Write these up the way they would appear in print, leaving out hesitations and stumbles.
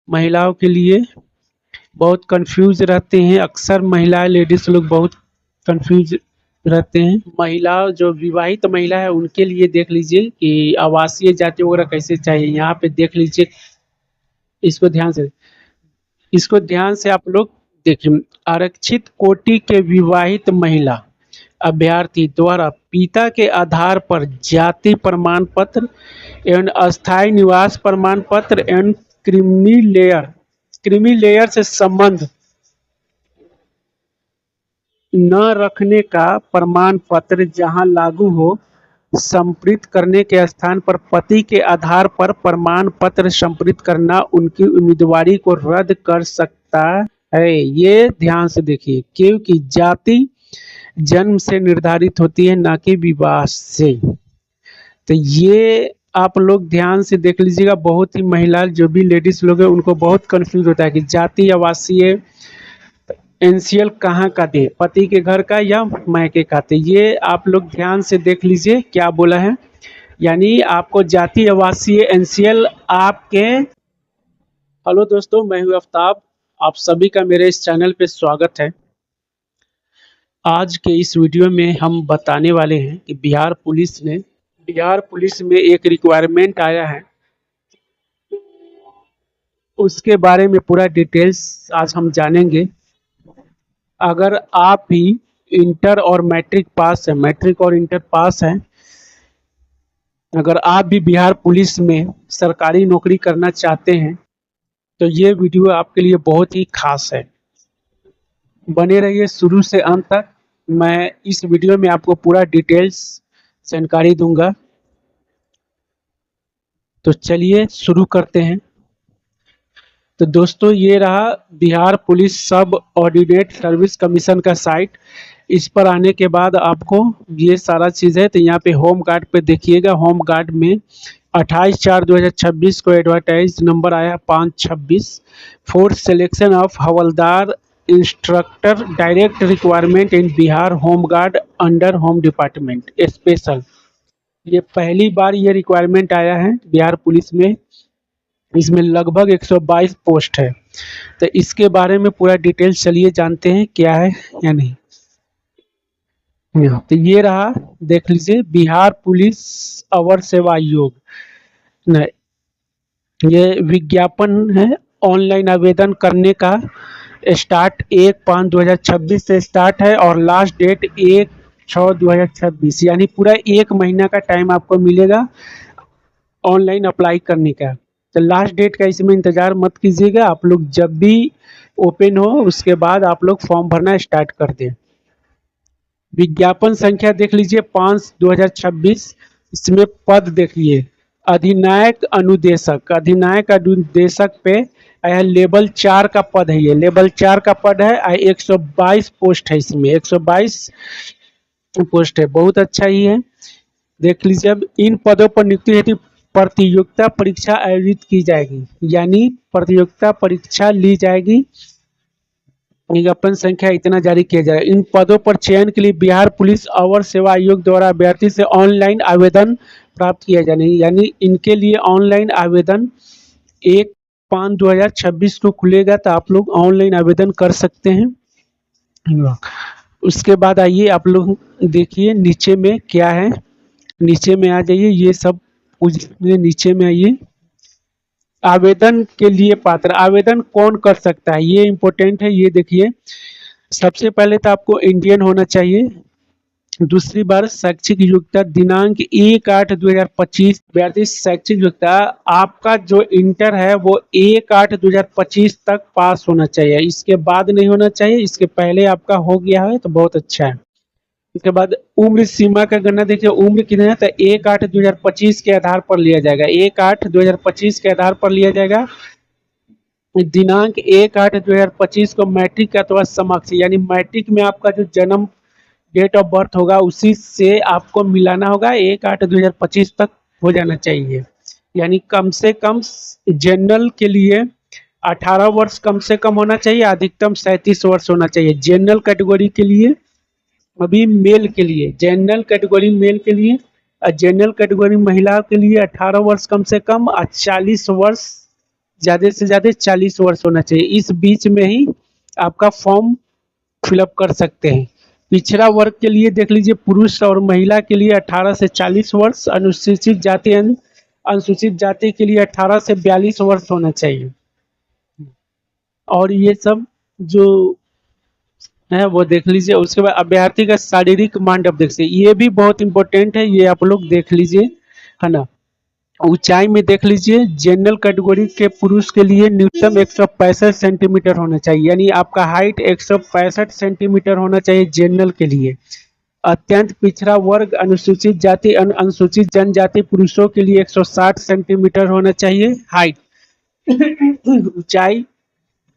महिलाओं के लिए बहुत कंफ्यूज रहते हैं। अक्सर महिलाएं लेडीज लोग बहुत कंफ्यूज रहते हैं। महिला जो विवाहित महिला है उनके लिए देख लीजिए कि आवासीय जाति वगैरह कैसे चाहिए। यहाँ पे देख लीजिए, इसको ध्यान से आप लोग देखिए। आरक्षित कोटि के विवाहित महिला अभ्यर्थी द्वारा पिता के आधार पर जाति प्रमाण पत्र एवं अस्थायी निवास प्रमाण पत्र एवं क्रीमी लेयर से संबंध न रखने का प्रमाण पत्र जहां लागू हो, संप्रेषित करने के स्थान पर पति के आधार पर प्रमाण पत्र संप्रेषित करना उनकी उम्मीदवारी को रद्द कर सकता है। ये ध्यान से देखिए, क्योंकि जाति जन्म से निर्धारित होती है, ना कि विवाह से। तो ये आप लोग ध्यान से देख लीजिएगा। बहुत ही महिला जो भी लेडीज लोग हैं उनको बहुत कंफ्यूज होता है कि जाति आवासीय एनसीएल कहाँ का दे, पति के घर का या मायके का। तो ये आप लोग ध्यान से देख लीजिए क्या बोला है। यानी आपको जाति आवासीय एनसीएल आपके। हेलो दोस्तों, मैं हूं आफ्ताब। आप सभी का मेरे इस चैनल पे स्वागत है। आज के इस वीडियो में हम बताने वाले हैं कि बिहार पुलिस में एक रिक्वायरमेंट आया है, उसके बारे में पूरा डिटेल्स आज हम जानेंगे। अगर आप भी इंटर और मैट्रिक और इंटर पास हैं, अगर आप भी बिहार पुलिस में सरकारी नौकरी करना चाहते हैं तो ये वीडियो आपके लिए बहुत ही खास है। बने रहिए शुरू से अंत तक। मैं इस वीडियो में आपको पूरा डिटेल्स जानकारी दूंगा। तो चलिए शुरू करते हैं। तो दोस्तों, ये रहा बिहार पुलिस सब ऑर्डिनेट सर्विस कमीशन का साइट। इस पर आने के बाद आपको ये सारा चीज़ है। तो यहाँ पे होम गार्ड पे देखिएगा। होम गार्ड में 28/4/2026 को एडवर्टाइज नंबर आया 526 for selection of havildar instructor direct requirement in Bihar home guard under home department special. ये पहली बार ये रिक्वायरमेंट आया है बिहार पुलिस में। इसमें लगभग 122 पोस्ट है। तो इसके बारे में पूरा डिटेल चलिए जानते हैं क्या है या नहीं। तो ये रहा, देख लीजिए, बिहार पुलिस अवर सेवा आयोग। ये विज्ञापन है। ऑनलाइन आवेदन करने का स्टार्ट 1/5/2026 से स्टार्ट है और लास्ट डेट 1/6/2026, यानी पूरा 1 महीना का टाइम आपको मिलेगा ऑनलाइन अप्लाई करने का। तो लास्ट डेट का इसमें इंतज़ार मत कीजिएगा। आप लोग जब भी ओपन हो उसके बाद आप लोग फॉर्म भरना स्टार्ट कर दें। विज्ञापन संख्या देख लीजिए 5/2026। इसमें पद देखिए, अधिनायक अनुदेशक पे लेवल 4 का पद है। ये लेवल 4 का पद है। 122 पोस्ट है। इसमें 122 पोस्ट है, बहुत अच्छा ही है। देख लीजिए, अब इन पदों पर नियुक्ति हेतु प्रतियोगिता परीक्षा आयोजित की जाएगी, यानी प्रतियोगिता परीक्षा ली जाएगी। विज्ञापन संख्या इतना जारी किया जाएगा। इन पदों पर चयन के लिए बिहार पुलिस अवर सेवा आयोग द्वारा अभ्यर्थी से ऑनलाइन आवेदन प्राप्त किया जाने, यानी इनके लिए ऑनलाइन आवेदन 1/5/2026 को खुलेगा। तो आप लोग ऑनलाइन आवेदन कर सकते हैं। उसके बाद आइए आप लोग देखिए नीचे में क्या है। नीचे में आ जाइए, ये सब नीचे में आइए। आवेदन के लिए पात्र, आवेदन कौन कर सकता है ये इम्पोर्टेंट है। ये देखिए, सबसे पहले तो आपको इंडियन होना चाहिए। दूसरी बार शैक्षिक योग्यता दिनांक 1/8/2025। अभ्यर्थी शैक्षिक योग्यता आपका जो इंटर है वो 1/8/2025 तक पास होना चाहिए। इसके बाद नहीं होना चाहिए। इसके पहले आपका हो गया है तो बहुत अच्छा है। इसके बाद उम्र सीमा का गणना देखिए, उम्र कितना है तो 1/8/2025 के आधार पर लिया जाएगा। 1/8/2025 के आधार पर लिया जाएगा। दिनांक 1/8/2025 को मैट्रिक अथवा समकक्ष, यानी मैट्रिक में आपका जो जन्म डेट ऑफ बर्थ होगा उसी से आपको मिलाना होगा। 1/8/2025 तक हो जाना चाहिए। यानी कम से कम जनरल के लिए 18 वर्ष कम से कम होना चाहिए, अधिकतम 37 वर्ष होना चाहिए जनरल कैटेगरी के लिए। अभी मेल के लिए, जनरल कैटेगरी मेल के लिए और जनरल कैटेगरी महिला के लिए 18 वर्ष कम से कम और 40 वर्ष ज़्यादा से ज़्यादा 40 वर्ष होना चाहिए। इस बीच में ही आपका फॉर्म फिलअप कर सकते हैं। पिछड़ा वर्ग के लिए देख लीजिए, पुरुष और महिला के लिए 18 से 40 वर्ष, अनुसूचित जाति अनुसूचित जाति के लिए 18 से 42 वर्ष होना चाहिए। और ये सब जो है वो देख लीजिए। उसके बाद अभ्यर्थी का शारीरिक मानदंड देख लीजिए, ये भी बहुत इंपॉर्टेंट है, ये आप लोग देख लीजिए, है ना। ऊंचाई में देख लीजिए, जनरल कैटेगरी के पुरुष के लिए न्यूनतम 165 सेंटीमीटर होना चाहिए, यानी आपका हाइट 165 सेंटीमीटर होना चाहिए जनरल के लिए। अत्यंत पिछड़ा वर्ग अनुसूचित जाति अनुसूचित जनजाति पुरुषों के लिए 160 सेंटीमीटर होना चाहिए हाइट ऊंचाई,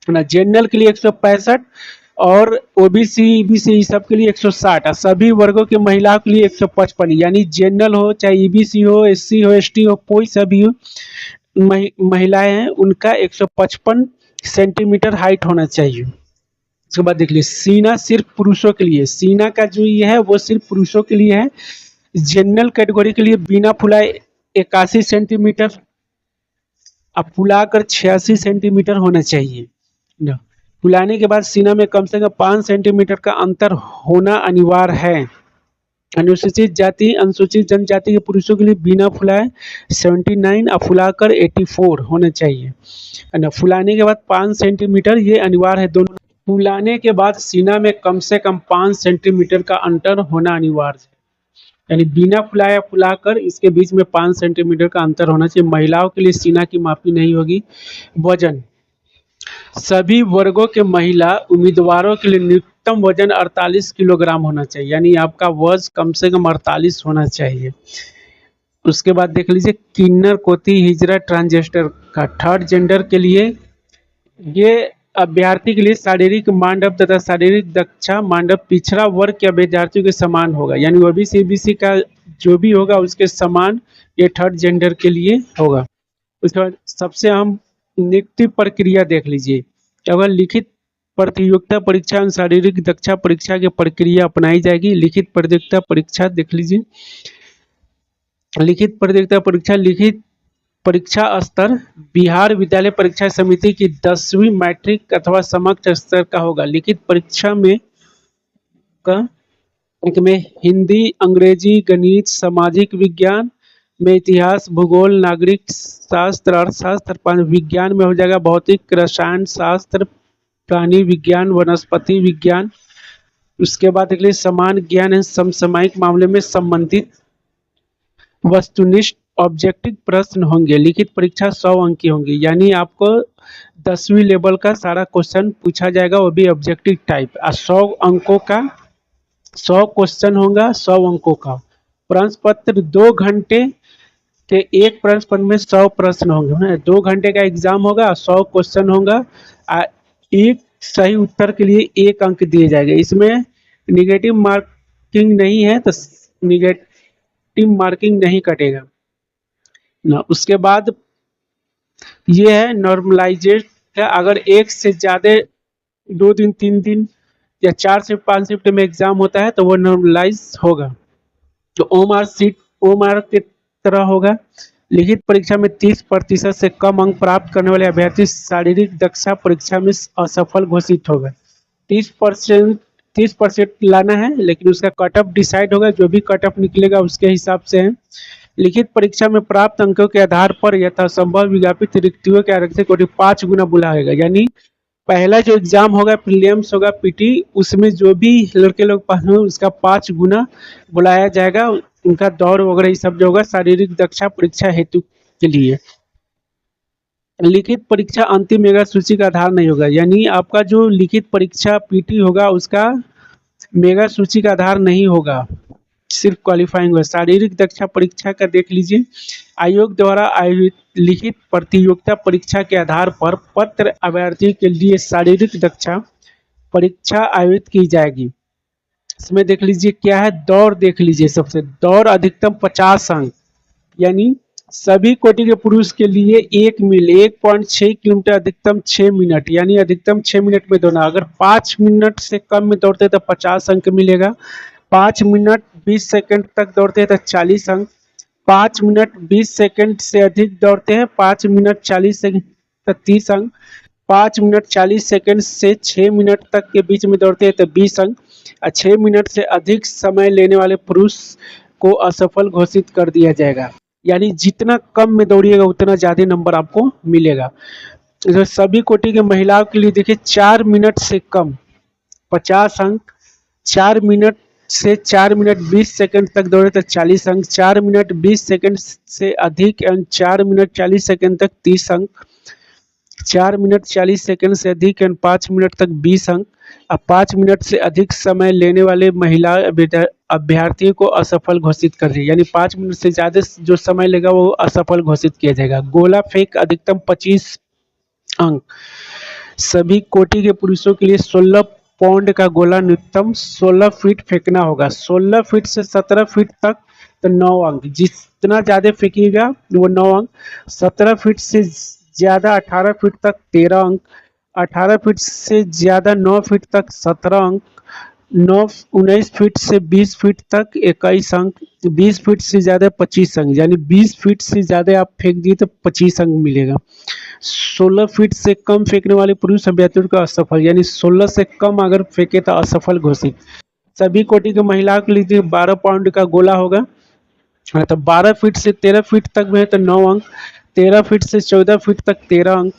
ना। जनरल के लिए 165 और ओबीसी ईबीसी सब के लिए 160, और सभी वर्गों के महिलाओं के लिए 155, यानी जनरल हो चाहे ईबीसी हो, एससी हो, एसटी हो, कोई सभी हो महिलाएं हैं, उनका 155 सेंटीमीटर हाइट होना चाहिए। उसके बाद देख लीजिए, सीना सिर्फ पुरुषों के लिए, सीना का जो ये है वो सिर्फ पुरुषों के लिए है। जनरल कैटेगरी के लिए बिना फुलाए 81 सेंटीमीटर, अब फुलाकर 86 सेंटीमीटर होना चाहिए ना। फुलाने के बाद सीना में कम से कम 5 सेंटीमीटर का अंतर होना अनिवार्य है। अनुसूचित जाति अनुसूचित जनजाति के पुरुषों के लिए बिना फुलाए 79 और फुलाकर 84 होना चाहिए, है ना। फुलाने के बाद 5 सेंटीमीटर ये अनिवार्य है दोनों। फुलाने के बाद सीना में कम से कम 5 सेंटीमीटर का अंतर होना अनिवार्य है, यानी बिना फुलाया फुलाकर इसके बीच में 5 सेंटीमीटर का अंतर होना चाहिए। महिलाओं के लिए सीना की मापी नहीं होगी। वजन, सभी वर्गों के महिला उम्मीदवारों के लिए न्यूनतम वजन 48 किलोग्राम होना चाहिए, यानी आपका वजन कम से कम 48 होना चाहिए। उसके बाद देख लीजिए, किन्नर कोती हिजरा ट्रांसजेंडर का थर्ड जेंडर के लिए, ये अभ्यर्थी के लिए शारीरिक मानदंड तथा शारीरिक दक्षता मानदंड पिछड़ा वर्ग के अभ्यर्थियों के समान होगा, यानी ओबीसी ईबीसी का जो भी होगा उसके समान ये थर्ड जेंडर के लिए होगा। उसके बाद सबसे अहम नियुक्ति प्रक्रिया देख लीजिए, अगर लिखित प्रतियोगिता परीक्षा और शारीरिक दक्षता परीक्षा की प्रक्रिया अपनाई जाएगी। लिखित प्रतियोगिता परीक्षा देख लीजिए, लिखित प्रतियोगिता परीक्षा लिखित परीक्षा स्तर बिहार विद्यालय परीक्षा समिति की 10वीं मैट्रिक अथवा समकक्ष स्तर का होगा। लिखित परीक्षा में हिंदी, अंग्रेजी, गणित, सामाजिक विज्ञान में इतिहास, भूगोल, नागरिक शास्त्र, अर्थशास्त्र, विज्ञान में हो जाएगा भौतिक, रसायन शास्त्र, प्राणी विज्ञान, वनस्पति विज्ञान। उसके बाद अगले समान ज्ञान है, समसामयिक मामले में संबंधित वस्तुनिष्ठ ऑब्जेक्टिव प्रश्न होंगे। लिखित परीक्षा 100 अंक की होंगी, यानी आपको 10वीं लेवल का सारा क्वेश्चन पूछा जाएगा, वो भी ऑब्जेक्टिव टाइप। 100 अंकों का 100 क्वेश्चन होगा, 100 अंकों का। प्रश्न पत्र 2 घंटे के एक प्रश्न पत्र में 100 प्रश्न होंगे। 2 घंटे का एग्जाम होगा, 100 क्वेश्चन होगा, एक सही उत्तर के लिए 1 अंक दिए जाएंगे। इसमें निगेटिव मार्किंग नहीं है, तो निगेटिव मार्किंग नहीं कटेगा ना। उसके बाद ये है नॉर्मलाइजेड, अगर एक से ज्यादा 2 दिन 3 दिन या 4 से 5 शिफ्ट में एग्जाम होता है तो वो नॉर्मलाइज होगा, तो ओमार की तरह होगा। लिखित परीक्षा में 30% से कम अंक प्राप्त करने वाले अभ्यर्थी शारीरिक दक्षता परीक्षा में असफल घोषित होगा। 30% लाना है, लेकिन उसका कट ऑफ डिसाइड होगा, जो भी कट ऑफ निकलेगा उसके हिसाब से है। लिखित परीक्षा में प्राप्त अंकों के आधार पर यथासंभव विज्ञापित रिक्तियों के आरक्षित कोटि 5 गुना बुलाएगा, यानी पहला जो एग्जाम होगा प्रीलिम्स होगा पीटी, उसमें जो भी लड़के लोग पास हुए उसका 5 गुना बुलाया जाएगा, उनका दौड़ वगैरह ये सब जो होगा शारीरिक दक्षता परीक्षा हेतु के लिए। लिखित परीक्षा अंतिम मेगा सूची का आधार नहीं होगा, यानी आपका जो लिखित परीक्षा पीटी होगा उसका मेगा सूची का आधार नहीं होगा, सिर्फ क्वालिफाइंग होगा। शारीरिक दक्षता परीक्षा का देख लीजिए, आयोग द्वारा आयोजित लिखित प्रतियोगिता परीक्षा के आधार पर पत्र अभ्यर्थी के लिए शारीरिक दक्षता परीक्षा आयोजित की जाएगी। इसमें देख लीजिए क्या है, दौड़ देख लीजिए, सबसे दौड़ अधिकतम 50 अंक, यानी सभी कोटि के पुरुष के लिए 1 मील 1.6 किलोमीटर अधिकतम 6 मिनट, यानी अधिकतम 6 मिनट में दौड़ना। अगर 5 मिनट से कम में दौड़ते तो 50 अंक मिलेगा, 5 मिनट 20 सेकंड तक दौड़ते हैं तो 40 अंक, 5 मिनट 20 सेकंड से अधिक दौड़ते हैं 5 मिनट 40 सेकंड तो 30 अंक, 5 मिनट 40 सेकंड से 6 मिनट तक के बीच में दौड़ते हैं तो 20 अंक, और 6 मिनट से अधिक समय लेने वाले पुरुष को असफल घोषित कर दिया जाएगा। यानी जितना कम में दौड़िएगा उतना ज़्यादा नंबर आपको मिलेगा। तो सभी कोटि के महिलाओं के लिए देखिए 4 मिनट से कम 50 अंक, 4 मिनट से 4 मिनट 20 सेकंड तक दौड़े तो 40 अंक, 4 मिनट 20 सेकंड से अधिक एंड 4 मिनट 40 सेकंड तक 30 अंक, 4 मिनट 40 सेकंड से अधिक एंड 5 मिनट तक 20 अंक। अब 5 मिनट से अधिक समय लेने वाले महिला अभ्यर्थियों को असफल घोषित कर दिया, यानी 5 मिनट से ज़्यादा जो समय लेगा वो असफल घोषित किया जाएगा। गोला फेंक अधिकतम 25 अंक, सभी कोटि के पुरुषों के लिए 16 पाउंड का गोला न्यूनतम 16 फीट फेंकना होगा। 16 फीट से 17 फीट तक तो 9 अंक, जितना ज़्यादा फेंकिएगा वो 9 अंक। 17 फीट से ज़्यादा 18 फीट तक 13 अंक, 18 फीट से ज़्यादा 9 फीट तक 17 अंक, 19 फीट से 20 फीट तक 21 अंक, 20 फीट से ज़्यादा 25 अंक, यानी 20 फीट से ज़्यादा आप फेंक दिए तो 25 अंक मिलेगा। 16 फीट से कम फेंकने वाले पुरुष अभ्यर्थियों का असफल, यानी 16 से कम अगर फेंके तो असफल घोषित। सभी कोटि की महिलाओं के लिए 12 पाउंड का गोला होगा, तो 12 फीट से 13 फीट तक में है तो 9 अंक, 13 फीट से 14 फीट तक 13 अंक,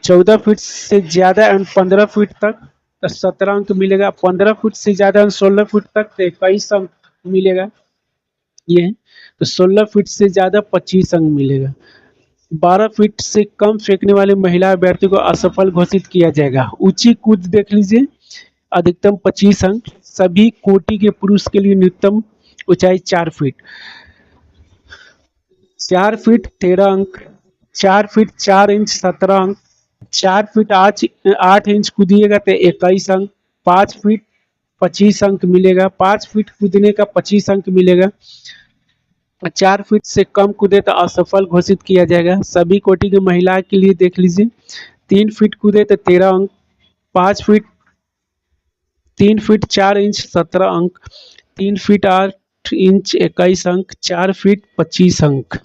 14 फीट से ज़्यादा एंड 15 फीट तक तो 17 अंक मिलेगा, 15 फीट से ज़्यादा एंड 16 फीट तक तो 21 अंक मिलेगा। ये तो 16 फीट से ज़्यादा 25 अंक मिलेगा। 12 फीट से कम फेंकने वाले महिला अभ्यर्थी को असफल घोषित किया जाएगा। ऊंची कूद देख लीजिए, अधिकतम 25 अंक, सभी कोटि के पुरुष के लिए न्यूनतम ऊंचाई 4 फीट, 4 फीट 13 अंक, 4 फीट 4 इंच 17 अंक, 4 फीट 8 इंच कूदिएगा तो 21 अंक, 5 फीट 25 अंक मिलेगा, 5 फीट कूदने का 25 अंक मिलेगा। 4 फीट से कम कूदे तो असफल घोषित किया जाएगा। सभी कोटि की महिला के लिए देख लीजिए, 3 फीट कूदे तो 13 अंक, 3 फीट 4 इंच 17 अंक, 3 फीट 8 इंच 21 अंक, 4 फीट 25 अंक।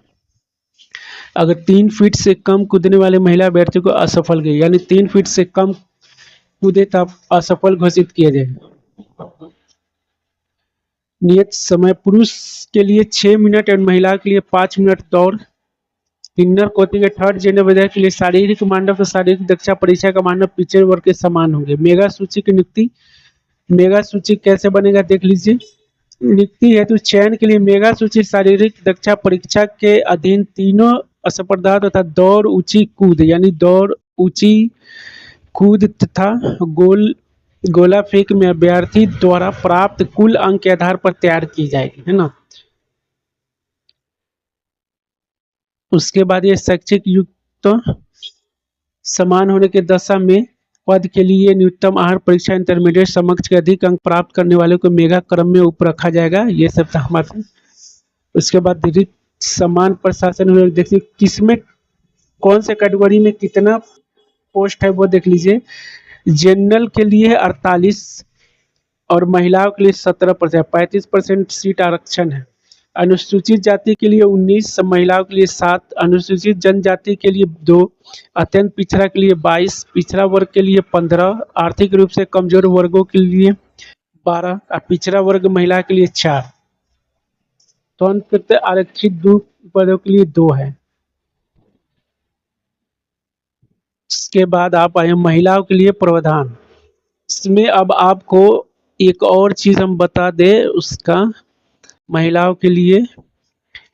अगर 3 फीट से कम कूदने वाले महिला अभ्यर्थी को असफल गए, यानी 3 फीट से कम कूदे तब असफल घोषित किया जाएगा। नियत समय, पुरुष के लिए 6 मिनट और महिला के लिए 5 मिनट दौड़। किन्नर कोटि के थर्ड जेंडर विधायक के लिए शारीरिक मानव तो शारीरिक दक्षता परीक्षा का मानव पिछड़े वर्ग के समान होंगे। मेगा सूची की नियुक्ति, मेगा सूची कैसे बनेगा देख लीजिए। नियुक्ति हेतु चयन के लिए मेगा सूची शारीरिक दक्षता परीक्षा के अधीन तीनों स्पर्धा तथा दौड़ ऊंची कूद, यानी दौड़ ऊंची कूद तथा गोला फेंक में अभ्यर्थी द्वारा प्राप्त कुल अंक के आधार पर तैयार की जाएगी, है ना। उसके बाद ये शैक्षिक युग तो समान होने के दशा में पद के लिए न्यूनतम आहार परीक्षा इंटरमीडिएट समक्ष के अधिक अंक प्राप्त करने वाले को मेगा क्रम में ऊपर रखा जाएगा। ये सब था हमारे। उसके बाद रिक्त समान प्रशासन, देखिए किसमें कौन से कैटेगरी में कितना पोस्ट है वो देख लीजिए। जनरल के लिए 48 और महिलाओं के लिए 17%, 35% सीट आरक्षण है। अनुसूचित जाति के लिए 19, महिलाओं के लिए 7, अनुसूचित जनजाति के लिए 2, अत्यंत पिछड़ा के लिए 22, पिछड़ा वर्ग के लिए 15, आर्थिक रूप से कमजोर वर्गों के लिए 12 और पिछड़ा वर्ग महिला के लिए 4। तो अंत आरक्षित 2 पदों के लिए 2 है। इसके बाद आप आए महिलाओं के लिए प्रावधान। इसमें अब आपको एक और चीज हम बता दें, उसका महिलाओं के लिए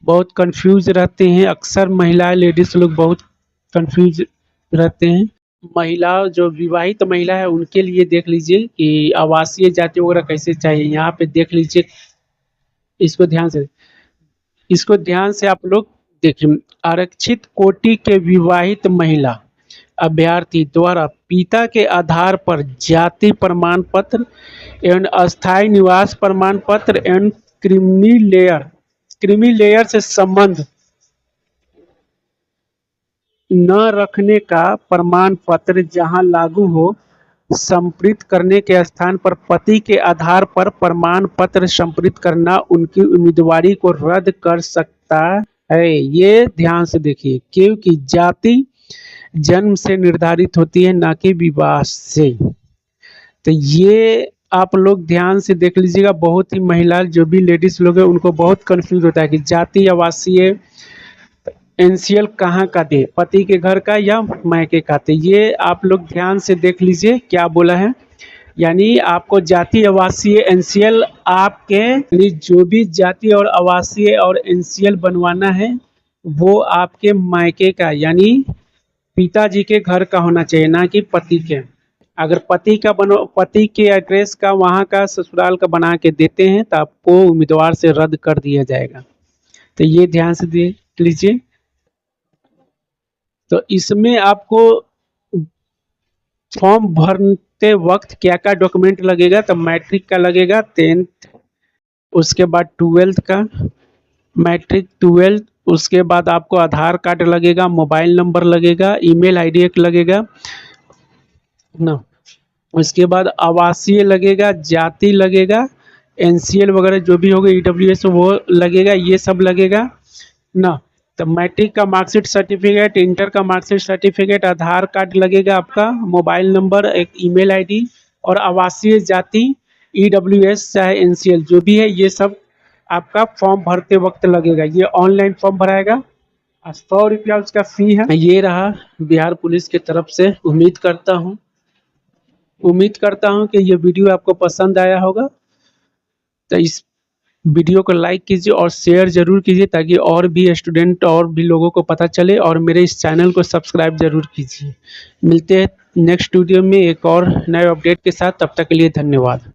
बहुत कंफ्यूज रहते हैं, अक्सर महिलाएं लेडीज लोग बहुत कंफ्यूज रहते हैं। महिला जो विवाहित महिला है उनके लिए देख लीजिए कि आवासीय जाति वगैरह कैसे चाहिए। यहाँ पे देख लीजिए, इसको ध्यान से आप लोग देखिए। आरक्षित कोटि के विवाहित महिला अभ्यर्थी द्वारा पिता के आधार पर जाति प्रमाण पत्र एवं अस्थायी निवास प्रमाण पत्र एवं क्रीमी लेयर से संबंध न रखने का प्रमाण पत्र जहां लागू हो, संप्रेषित करने के स्थान पर पति के आधार पर प्रमाण पत्र संप्रेषित करना उनकी उम्मीदवारी को रद्द कर सकता है। ये ध्यान से देखिए, क्योंकि जाति जन्म से निर्धारित होती है, ना कि विवाह से। तो ये आप लोग ध्यान से देख लीजिएगा। बहुत ही महिला जो भी लेडीज लोग हैं उनको बहुत कंफ्यूज होता है कि जाति आवासीय एनसीएल कहाँ का दे, पति के घर का या मायके का। तो ये आप लोग ध्यान से देख लीजिए क्या बोला है। यानी आपको जाति आवासीय एनसीएल आपके, यानी जो भी जाति और आवासीय और एनसीएल बनवाना है वो आपके मायके का, यानी पिताजी के घर का होना चाहिए, ना कि पति के। अगर पति के एड्रेस का वहाँ का ससुराल का बना के देते हैं तो आपको उम्मीदवार से रद्द कर दिया जाएगा। तो ये ध्यान से देख लीजिए। तो इसमें आपको फॉर्म भरते वक्त क्या क्या डॉक्यूमेंट लगेगा, तो मैट्रिक का लगेगा, 10th, उसके बाद 12th का, मैट्रिक 12th, उसके बाद आपको आधार कार्ड लगेगा, मोबाइल नंबर लगेगा, ईमेल आईडी एक लगेगा ना, उसके बाद आवासीय लगेगा, जाति लगेगा, एनसीएल वगैरह जो भी होगा, ईडब्ल्यूएस वो लगेगा, ये सब लगेगा ना। तो मैट्रिक का मार्कशीट सर्टिफिकेट, इंटर का मार्कशीट सर्टिफिकेट, आधार कार्ड लगेगा आपका, मोबाइल नंबर, एक ईमेल आईडी, और आवासीय जाति, ईडब्ल्यूएस चाहे एनसीएल जो भी है, ये सब आपका फॉर्म भरते वक्त लगेगा। ये ऑनलाइन फॉर्म भराएगा, 100 रुपया उसका फी है। ये रहा बिहार पुलिस की तरफ से। उम्मीद करता हूँ कि ये वीडियो आपको पसंद आया होगा। तो इस वीडियो को लाइक कीजिए और शेयर जरूर कीजिए ताकि और भी स्टूडेंट और भी लोगों को पता चले, और मेरे इस चैनल को सब्सक्राइब जरूर कीजिए। मिलते हैं नेक्स्ट वीडियो में एक और नए अपडेट के साथ। तब तक के लिए धन्यवाद।